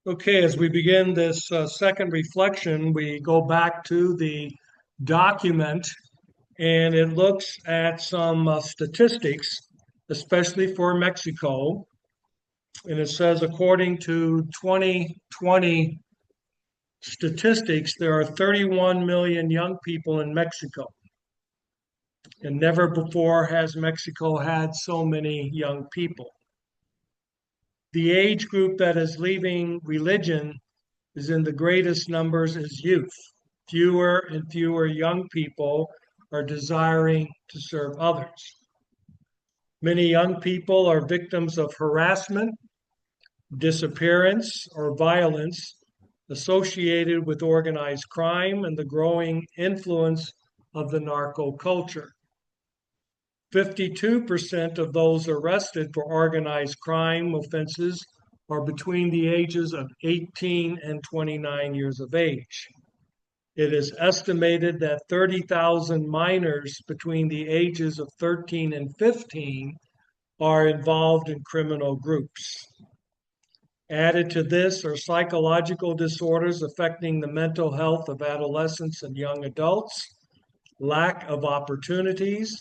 Okay, as we begin this second reflection, we go back to the document and it looks at some statistics, especially for Mexico. And it says, according to 2020 statistics, there are 31 million young people in Mexico. And never before has Mexico had so many young people. The age group that is leaving religion is in the greatest numbers is youth. Fewer and fewer young people are desiring to serve others. Many young people are victims of harassment, disappearance, or violence associated with organized crime and the growing influence of the narco culture. 52% of those arrested for organized crime offenses are between the ages of 18 and 29 years of age. It is estimated that 30,000 minors between the ages of 13 and 15 are involved in criminal groups. Added to this are psychological disorders affecting the mental health of adolescents and young adults, lack of opportunities,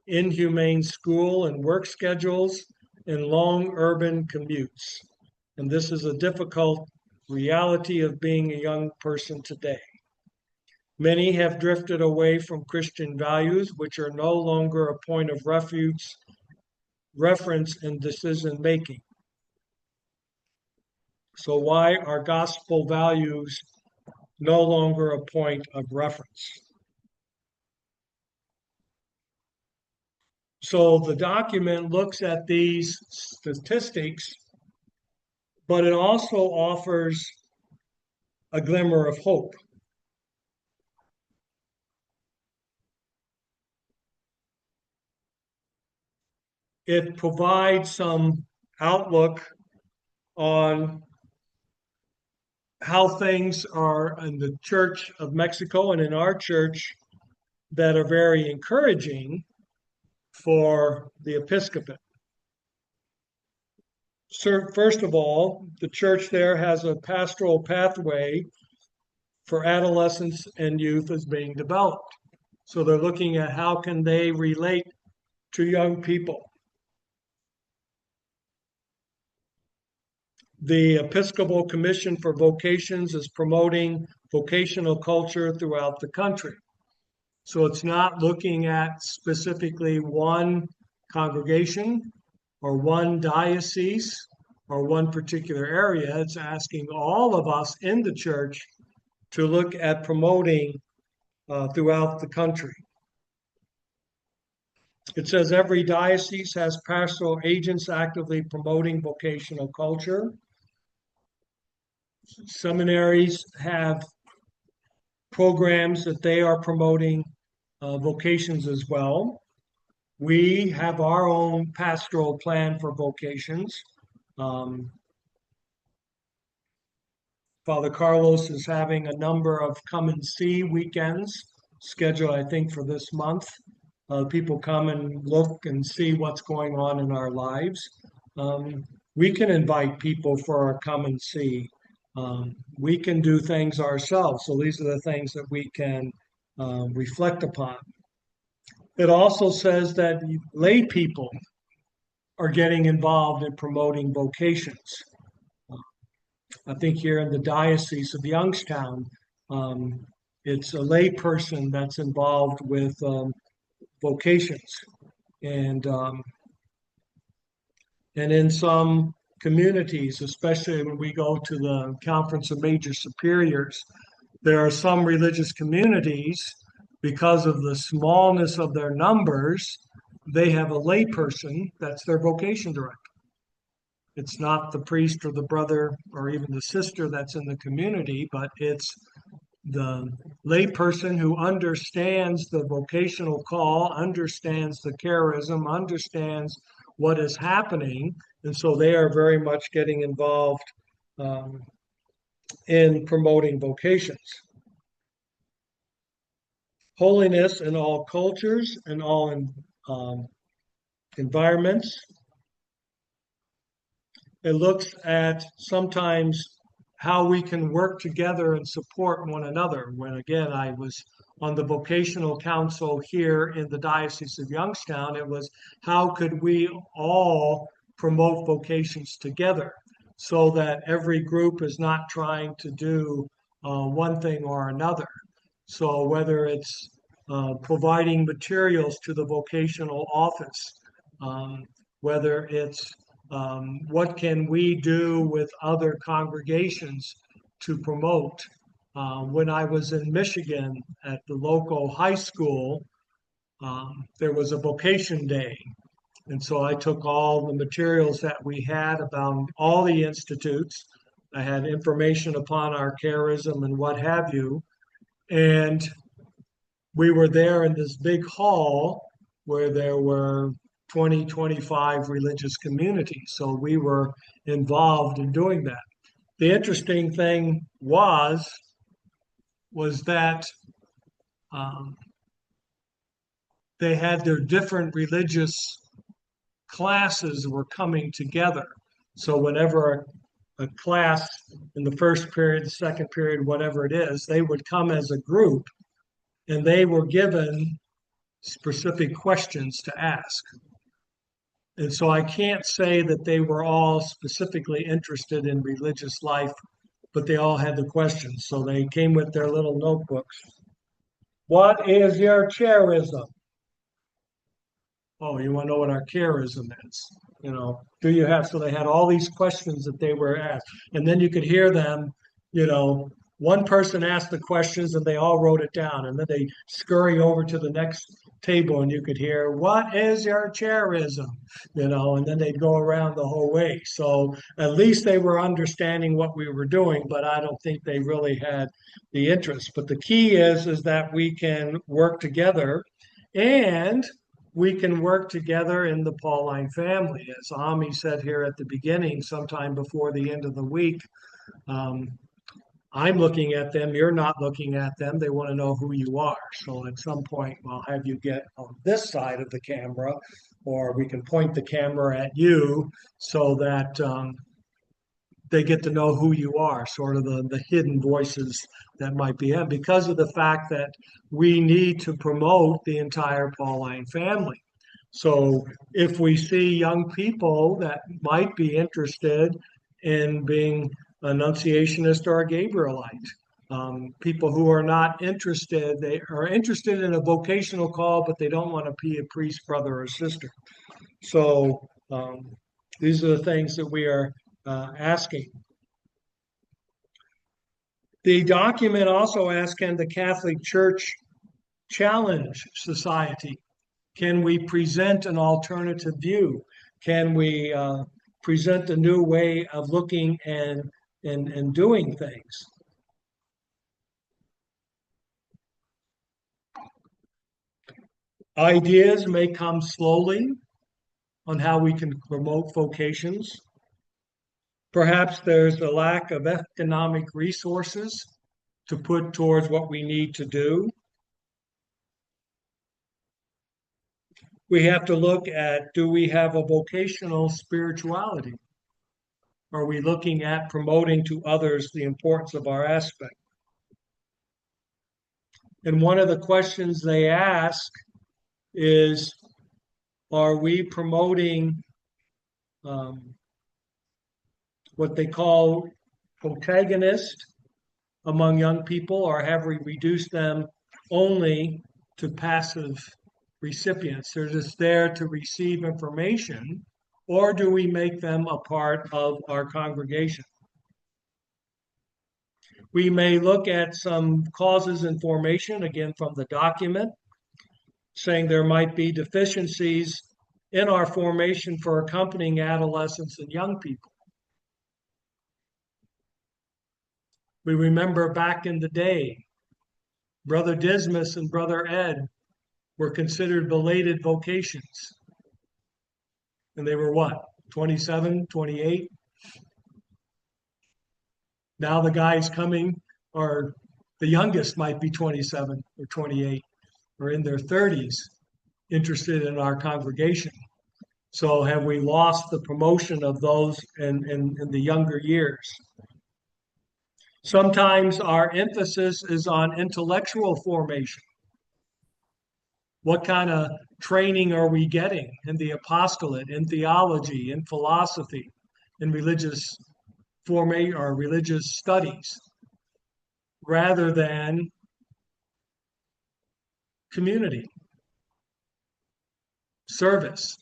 inhumane school and work schedules, and long urban commutes. And this is a difficult reality of being a young person today. Many have drifted away from Christian values, which are no longer a point of reference in decision making. So, why are gospel values no longer a point of reference? So, the document looks at these statistics, but it also offers a glimmer of hope. It provides some outlook on how things are in the Church of Mexico and in our church that are very encouraging for the episcopate. So first of all, the church there has a pastoral pathway for adolescents and youth is being developed. So they're looking at how can they relate to young people. The Episcopal Commission for Vocations is promoting vocational culture throughout the country. So it's not looking at specifically one congregation or one diocese or one particular area. It's asking all of us in the church to look at promoting throughout the country. It says every diocese has pastoral agents actively promoting vocational culture. Seminaries have programs that they are promoting vocations as well. We have our own pastoral plan for vocations. Um, Father Carlos is having a number of come and see weekends scheduled, I think, for this month. People come and look and see what's going on in our lives. We can invite people for our come and see. We can do things ourselves. So these are the things that we can reflect upon. It also says that lay people are getting involved in promoting vocations. I think here in the Diocese of Youngstown, um, it's a lay person that's involved with vocations. And and in some communities, especially when we go to the Conference of Major Superiors, there are some religious communities, because of the smallness of their numbers, they have a layperson that's their vocation director. It's not the priest or the brother or even the sister that's in the community, but it's the layperson who understands the vocational call, understands the charism, understands what is happening. And so they are very much getting involved um, in promoting vocations. Holiness in all cultures and all um, environments. It looks at sometimes how we can work together and support one another. When again, I was on the vocational council here in the Diocese of Youngstown, it was how could we all promote vocations together so that every group is not trying to do one thing or another. So whether it's providing materials to the vocational office, um, whether it's what can we do with other congregations to promote. When I was in Michigan at the local high school, there was a vocation day. And so I took all the materials that we had about all the institutes. I had information upon our charism and what have you. And we were there in this big hall where there were 20, 25 religious communities. So we were involved in doing that. The interesting thing was that um, they had their different religious classes were coming together. So whenever a class in the first period, the second period, whatever it is, they would come as a group and they were given specific questions to ask. And so I can't say that they were all specifically interested in religious life, but they all had the questions. So they came with their little notebooks. What is your charism? Oh, you want to know what our charism is? Do you have? So they had all these questions that they were asked. And then you could hear them, you know, one person asked the questions and they all wrote it down. And then they scurry over to the next table and you could hear, what is your charism? And then they'd go around the whole way. So at least they were understanding what we were doing, but I don't think they really had the interest. But the key is that we can work together and we can work together in the Pauline family. As Ami said here at the beginning, sometime before the end of the week, um, I'm looking at them, you're not looking at them. They want to know who you are. So at some point, I'll have you get on this side of the camera, or we can point the camera at you so that they get to know who you are, sort of the hidden voices that might be in, because of the fact that we need to promote the entire Pauline family. So if we see young people that might be interested in being Annunciationist or a Gabrielite, people who are not interested, they are interested in a vocational call, but they don't want to be a priest, brother, or sister. So these are the things that we are asking. The document also asks, can the Catholic Church challenge society? Can we present an alternative view? Can we present a new way of looking and doing things? Ideas may come slowly on how we can promote vocations. Perhaps there's a lack of economic resources to put towards what we need to do. We have to look at, do we have a vocational spirituality? Are we looking at promoting to others the importance of our aspect? And one of the questions they ask is, are we promoting what they call protagonist among young people, or have we reduced them only to passive recipients? They're just there to receive information, or do we make them a part of our congregation? We may look at some causes and formation, again from the document, saying there might be deficiencies in our formation for accompanying adolescents and young people. We remember back in the day, Brother Dismas and Brother Ed were considered belated vocations. And they were what, 27, 28? Now the guys coming, or the youngest might be 27 or 28, or in their 30s, interested in our congregation. So have we lost the promotion of those in the younger years? Sometimes our emphasis is on intellectual formation. What kind of training are we getting in the apostolate, in theology, in philosophy, in religious formation or religious studies, rather than community, service,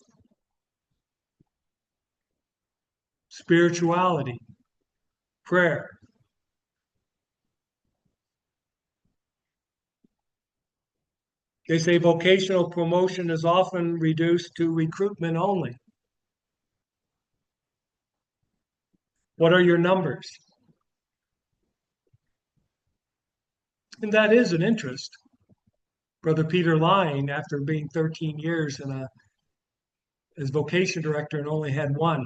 spirituality, prayer? They say vocational promotion is often reduced to recruitment only. What are your numbers? And that is an interest. Brother Peter Line, after being 13 years as vocation director and only had one,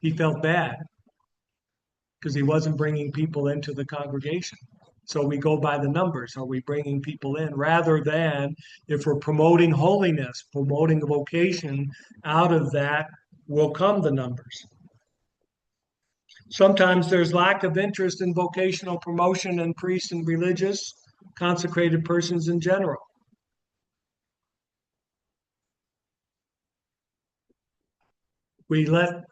he felt bad because he wasn't bringing people into the congregation. So we go by the numbers. Are we bringing people in rather than if we're promoting holiness, promoting a vocation, out of that will come the numbers. Sometimes there's lack of interest in vocational promotion in priests and religious, consecrated persons in general. We let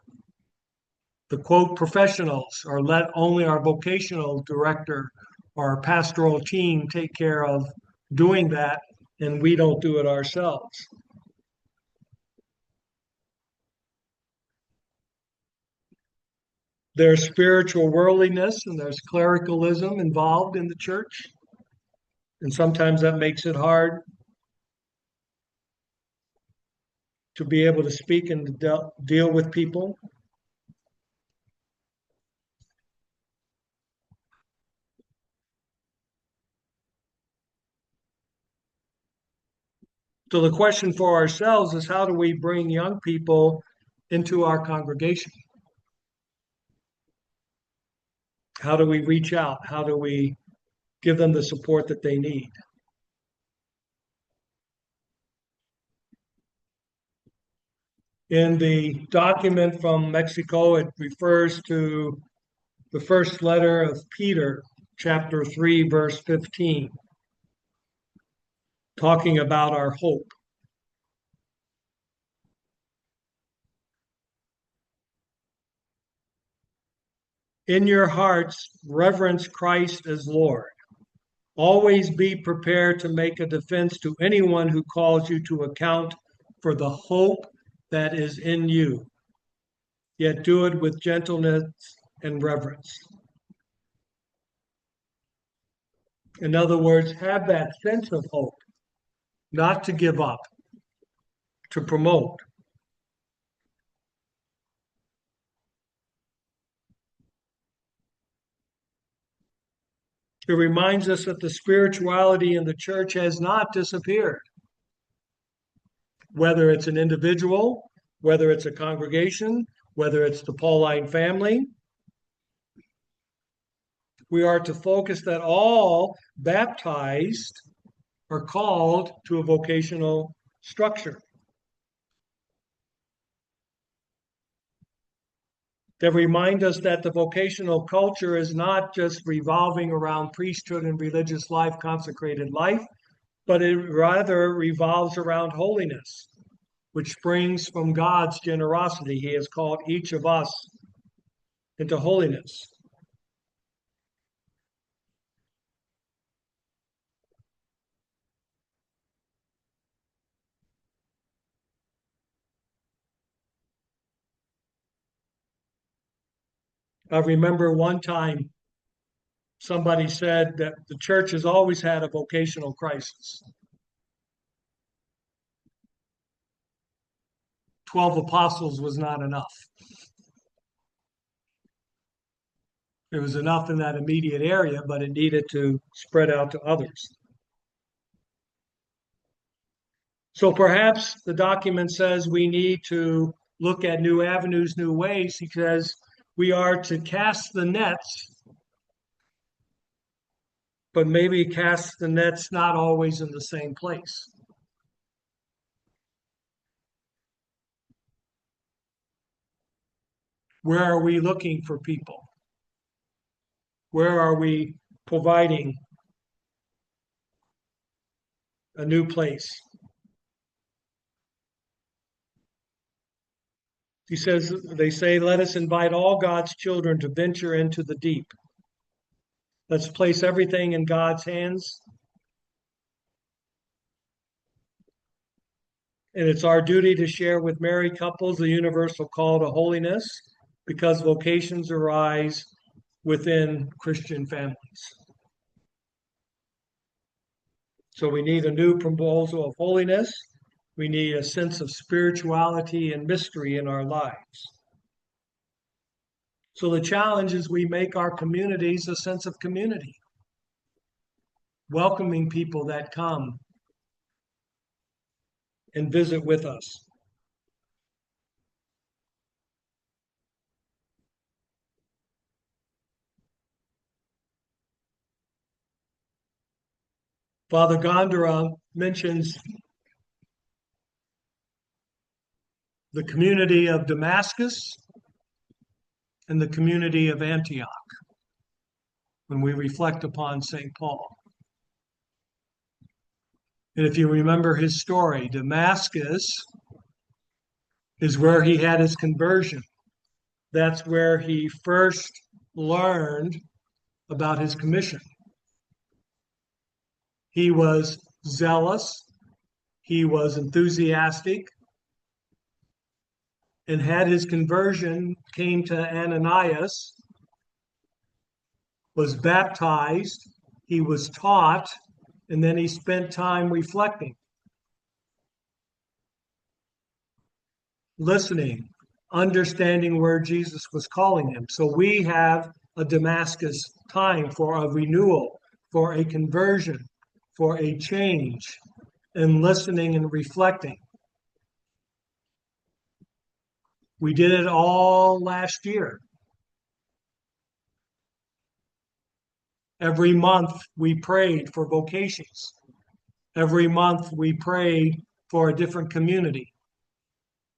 the quote professionals or let only our vocational director or our pastoral team take care of doing that, and we don't do it ourselves. There's spiritual worldliness and there's clericalism involved in the church. And sometimes that makes it hard to be able to speak and deal with people. So the question for ourselves is how do we bring young people into our congregation? How do we reach out? How do we give them the support that they need? In the document from Mexico, it refers to the first letter of Peter, chapter 3, verse 15, talking about our hope. In your hearts, reverence Christ as Lord. Always be prepared to make a defense to anyone who calls you to account for the hope that is in you, yet do it with gentleness and reverence. In other words, have that sense of hope, not to give up, to promote. It reminds us that the spirituality in the church has not disappeared. Whether it's an individual, whether it's a congregation, whether it's the Pauline family, we are to focus that all baptized are called to a vocational structure. That remind us that the vocational culture is not just revolving around priesthood and religious life, consecrated life, but it rather revolves around holiness, which springs from God's generosity. He has called each of us into holiness. I remember one time somebody said that the church has always had a vocational crisis. 12 apostles was not enough. It was enough in that immediate area, but it needed to spread out to others. So perhaps the document says we need to look at new avenues, new ways, because we are to cast the nets, but maybe cast the nets not always in the same place. Where are we looking for people? Where are we providing a new place? He says, they say, let us invite all God's children to venture into the deep. Let's place everything in God's hands. And it's our duty to share with married couples the universal call to holiness because vocations arise within Christian families. So we need a new proposal of holiness. We need a sense of spirituality and mystery in our lives. So the challenge is we make our communities a sense of community, welcoming people that come and visit with us. Father Gondara mentions the community of Damascus and the community of Antioch when we reflect upon St. Paul. And if you remember his story, Damascus is where he had his conversion. That's where he first learned about his commission. He was zealous, he was enthusiastic, and had his conversion, came to Ananias, was baptized, he was taught, and then he spent time reflecting, listening, understanding where Jesus was calling him. So we have a Damascus time for a renewal, for a conversion, for a change, and listening and reflecting. We did it all last year. Every month we prayed for vocations. Every month we prayed for a different community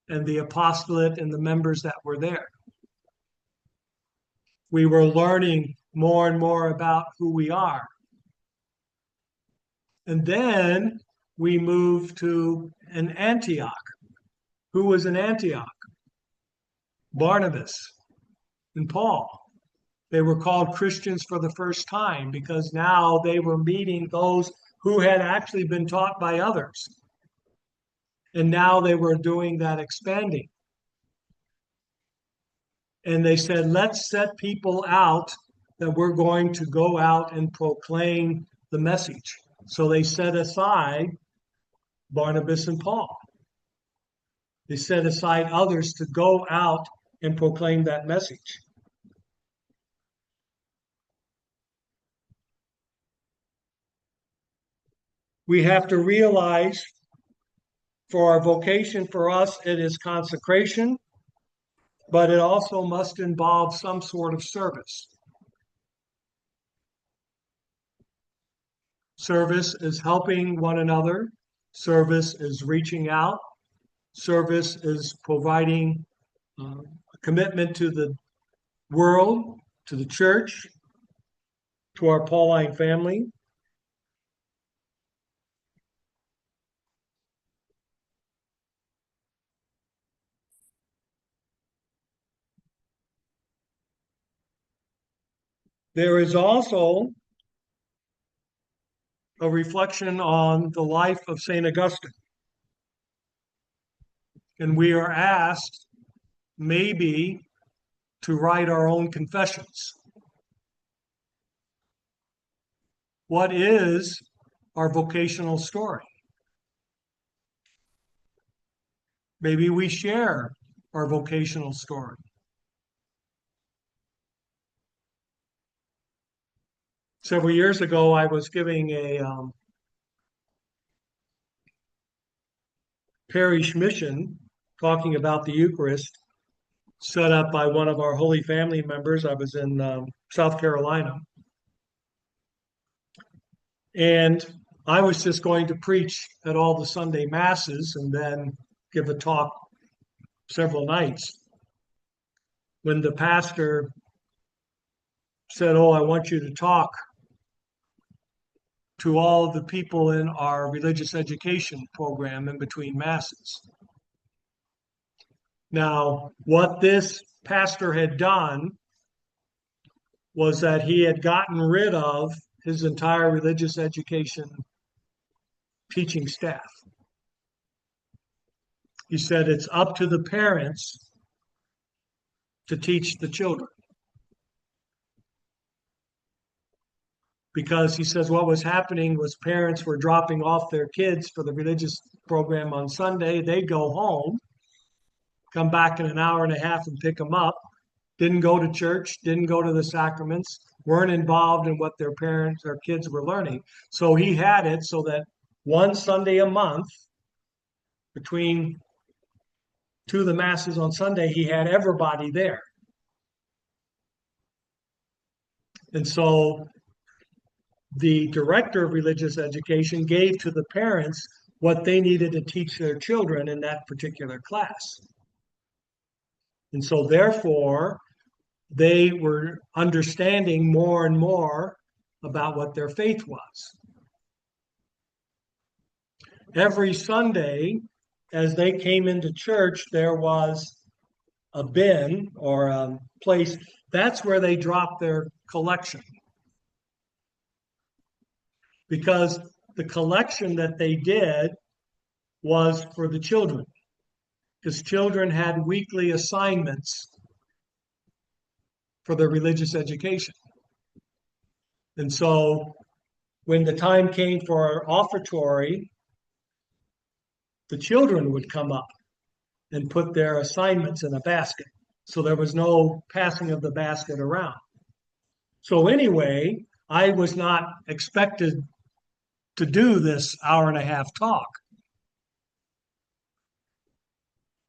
and the apostolate and the members that were there. We were learning more and more about who we are. And then we moved to an Antioch. Who was in Antioch? Barnabas and Paul. They were called Christians for the first time because now they were meeting those who had actually been taught by others. And now they were doing that expanding. And they said, let's set people out that we're going to go out and proclaim the message. So they set aside Barnabas and Paul. They set aside others to go out and proclaim that message. We have to realize for our vocation, for us, it is consecration, but it also must involve some sort of service. Service is helping one another. Service is reaching out. Service is providing a commitment to the world, to the church, to our Pauline family. There is also a reflection on the life of St. Augustine. And we are asked maybe to write our own confessions. What is our vocational story? Maybe we share our vocational story. Several years ago, I was giving a parish mission talking about the Eucharist set up by one of our Holy Family members. I was in South Carolina. And I was just going to preach at all the Sunday masses and then give a talk several nights. When the pastor said, "Oh, I want you to talk to all of the people in our religious education program in between masses." Now, what this pastor had done was that he had gotten rid of his entire religious education teaching staff. He said it's up to the parents to teach the children. Because he says what was happening was parents were dropping off their kids for the religious program on Sunday. They'd go home, come back in an hour and a half and pick them up. Didn't go to church, didn't go to the sacraments, weren't involved in what their parents or kids were learning. So he had it so that one Sunday a month, between two of the masses on Sunday, he had everybody there. And so the director of religious education gave to the parents what they needed to teach their children in that particular class. And so therefore, they were understanding more and more about what their faith was. Every Sunday, as they came into church, there was a bin or a place. That's where they dropped their collection. Because the collection that they did was for the children. Because children had weekly assignments for their religious education. And so when the time came for offertory, the children would come up and put their assignments in a basket. So there was no passing of the basket around. So anyway, I was not expected to do this hour and a half talk.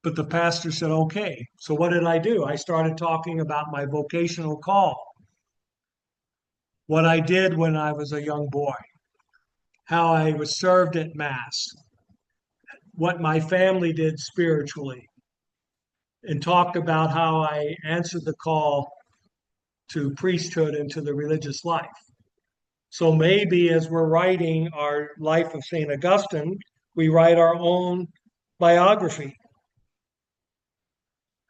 But the pastor said, okay. So what did I do? I started talking about my vocational call, what I did when I was a young boy, how I was served at Mass, what my family did spiritually, and talked about how I answered the call to priesthood and to the religious life. So maybe as we're writing our life of St. Augustine, we write our own biography.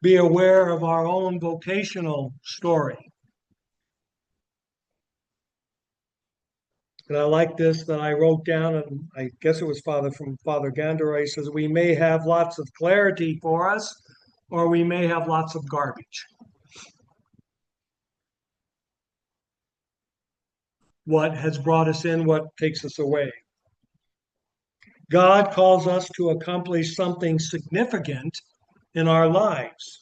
Be aware of our own vocational story. And I like this that I wrote down, and I guess it was from Father Gandara. He says, we may have lots of clarity for us, or we may have lots of garbage. What has brought us in, what takes us away. God calls us to accomplish something significant in our lives.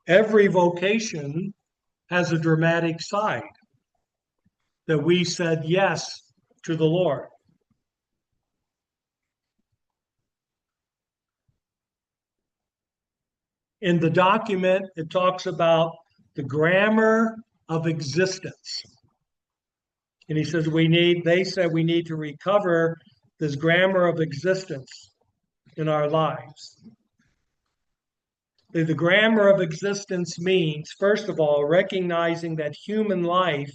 Every vocation has a dramatic side that we said yes to the Lord. In the document, it talks about the grammar of existence. And he says they said we need to recover this grammar of existence in our lives. The grammar of existence means, first of all, recognizing that human life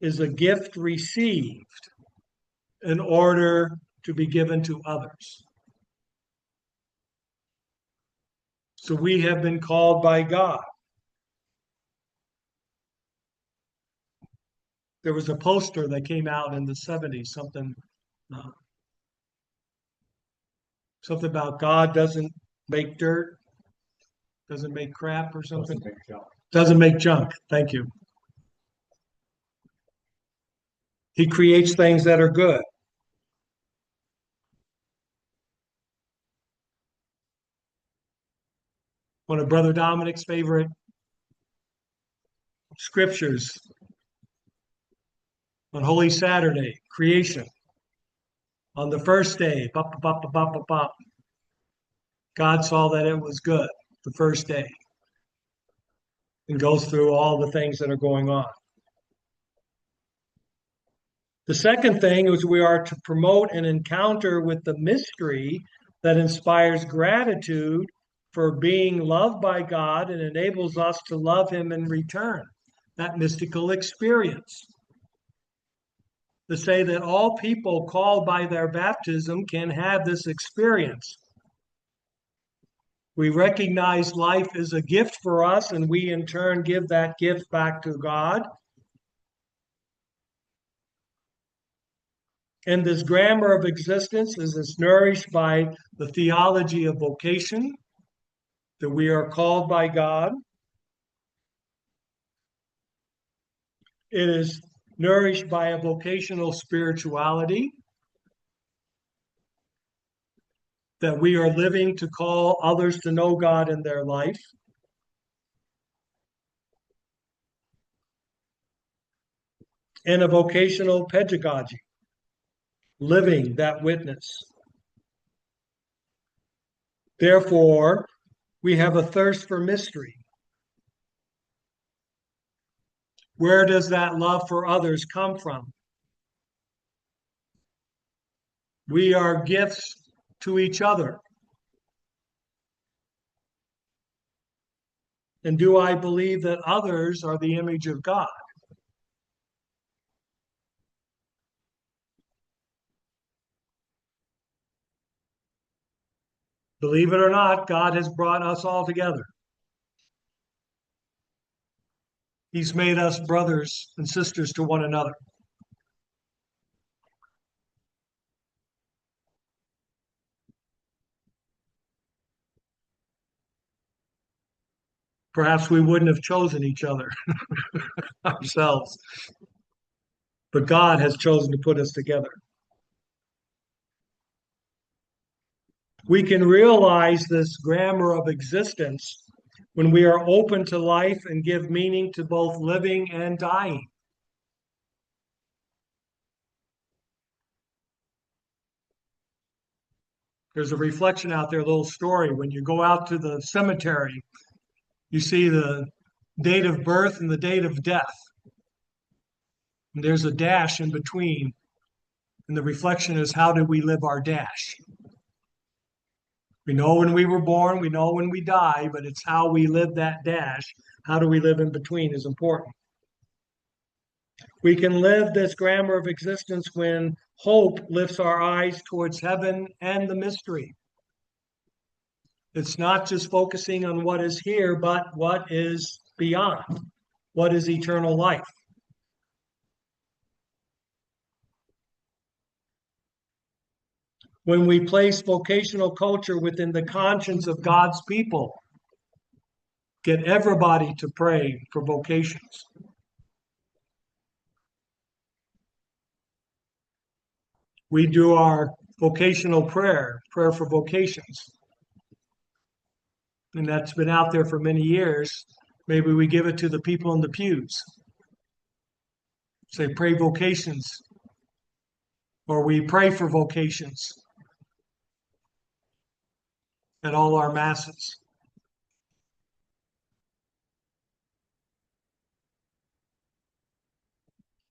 is a gift received in order to be given to others. So we have been called by God. There was a poster that came out in the 70s, something about God doesn't make dirt, doesn't make crap or something. Doesn't make junk. Thank you. He creates things that are good. One of Brother Dominic's favorite scriptures on Holy Saturday, creation. On the first day, God saw that it was good, the first day, and goes through all the things that are going on. The second thing is we are to promote an encounter with the mystery that inspires gratitude for being loved by God and enables us to love Him in return. that mystical experience. To say that all people called by their baptism can have this experience. We recognize life is a gift for us, and we in turn give that gift back to God. And this grammar of existence is nourished by the theology of vocation, that we are called by God. It is nourished by a vocational spirituality, that we are living to call others to know God in their life. And a vocational pedagogy, living that witness. Therefore, we have a thirst for mystery. Where does that love for others come from? We are gifts to each other. And do I believe that others are the image of God? Believe it or not, God has brought us all together. He's made us brothers and sisters to one another. Perhaps we wouldn't have chosen each other ourselves, but God has chosen to put us together. We can realize this grammar of existence when we are open to life and give meaning to both living and dying. There's a reflection out there, a little story. When you go out to the cemetery, you see the date of birth and the date of death. And there's a dash in between. And the reflection is, how did we live our dash? We know when we were born, we know when we die, but it's how we live that dash. How do we live in between is important. We can live this grammar of existence when hope lifts our eyes towards heaven and the mystery. It's not just focusing on what is here, but what is beyond. What is eternal life? When we place vocational culture within the conscience of God's people, get everybody to pray for vocations. We do our vocational prayer for vocations. And that's been out there for many years. Maybe we give it to the people in the pews. Say, pray vocations. Or we pray for vocations at all our masses.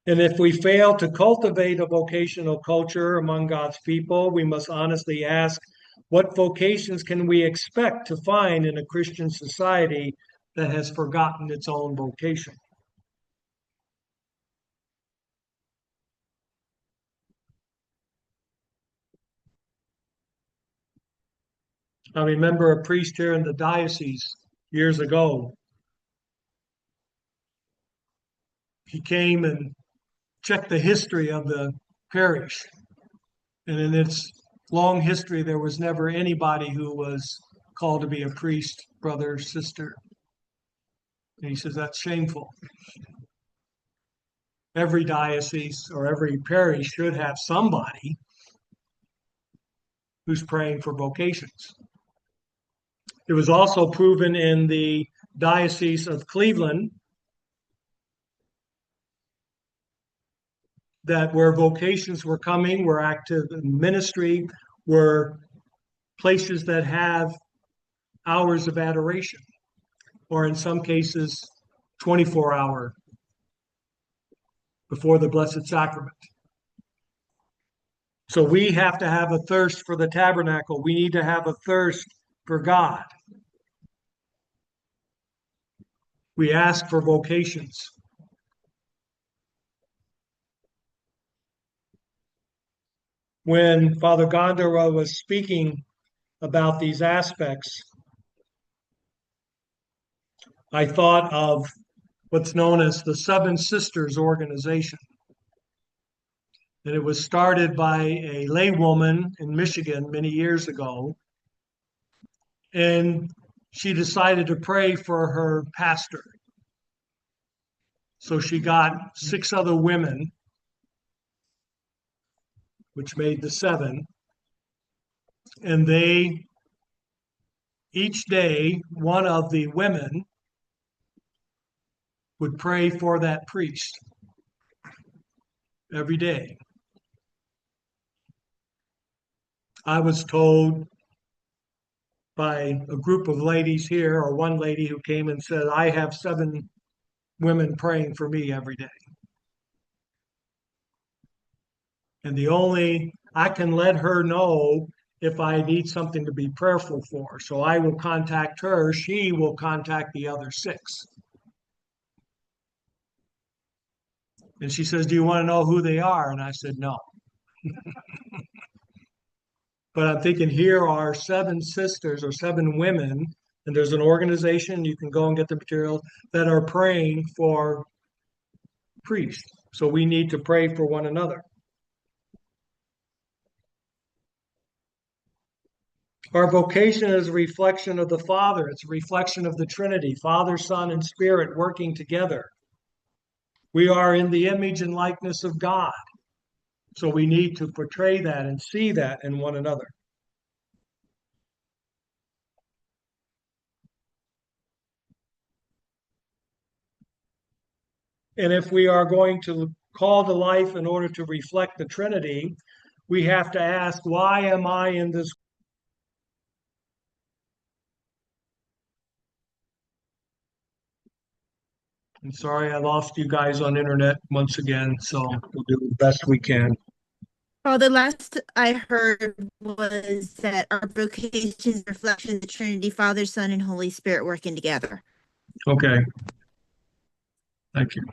And if we fail to cultivate a vocational culture among God's people, we must honestly ask, what vocations can we expect to find in a Christian society that has forgotten its own vocation? I remember a priest here in the diocese years ago. He came and checked the history of the parish. And in its long history, there was never anybody who was called to be a priest, brother, sister. And he says, that's shameful. Every diocese or every parish should have somebody who's praying for vocations. It was also proven in the Diocese of Cleveland that where vocations were coming, were active in ministry, were places that have hours of adoration, or in some cases, 24-hour before the Blessed Sacrament. So we have to have a thirst for the tabernacle. We need to have a thirst for God. We ask for vocations. When Father Gondara was speaking about these aspects, I thought of what's known as the Seven Sisters organization. And it was started by a laywoman in Michigan many years ago. And she decided to pray for her pastor. So she got six other women, which made the seven. And they, each day, one of the women would pray for that priest every day. I was told by a group of ladies here, or one lady who came and said, I have seven women praying for me every day. And I can let her know if I need something to be prayerful for. So I will contact her. She will contact the other six. And she says, do you want to know who they are? And I said, no. But I'm thinking here are seven sisters or seven women, and there's an organization, you can go and get the materials, that are praying for priests. So we need to pray for one another. Our vocation is a reflection of the Father. It's a reflection of the Trinity, Father, Son, and Spirit working together. We are in the image and likeness of God. So we need to portray that and see that in one another. And if we are going to call to life in order to reflect the Trinity, we have to ask, why am I in this? I'm sorry I lost you guys on internet once again, so we'll do the best we can. Oh, the last I heard was that our vocation is a reflection of the Trinity, Father, Son, and Holy Spirit working together. Okay, thank you.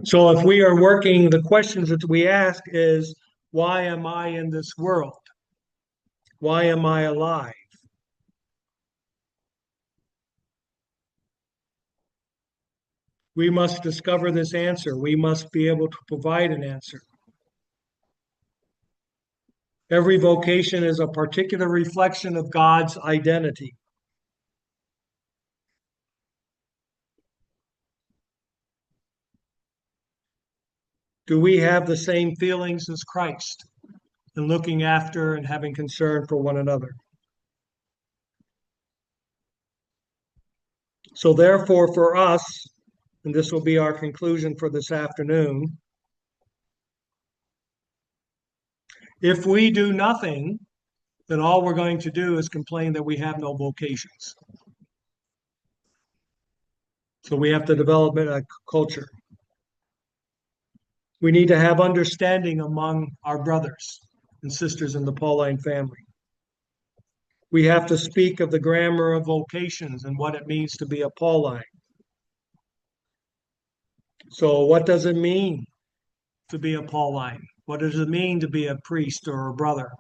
So if we are working, the questions that we ask is, why am I in this world? Why am I alive? We must discover this answer. We must be able to provide an answer. Every vocation is a particular reflection of God's identity. Do we have the same feelings as Christ in looking after and having concern for one another? So, therefore, for us, and this will be our conclusion for this afternoon, if we do nothing, then all we're going to do is complain that we have no vocations. So we have to develop a culture. We need to have understanding among our brothers and sisters in the Pauline family. We have to speak of the grammar of vocations and what it means to be a Pauline. So what does it mean to be a Pauline? What does it mean to be a priest or a brother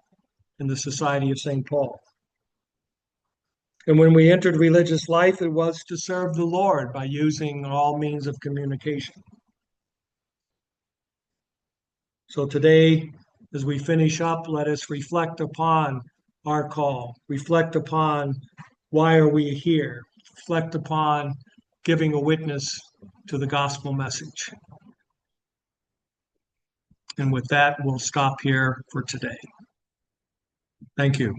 in the Society of St. Paul? And when we entered religious life, it was to serve the Lord by using all means of communication. So today, as we finish up, let us reflect upon our call, reflect upon why are we here, reflect upon giving a witness to the gospel message. And with that, we'll stop here for today. Thank you.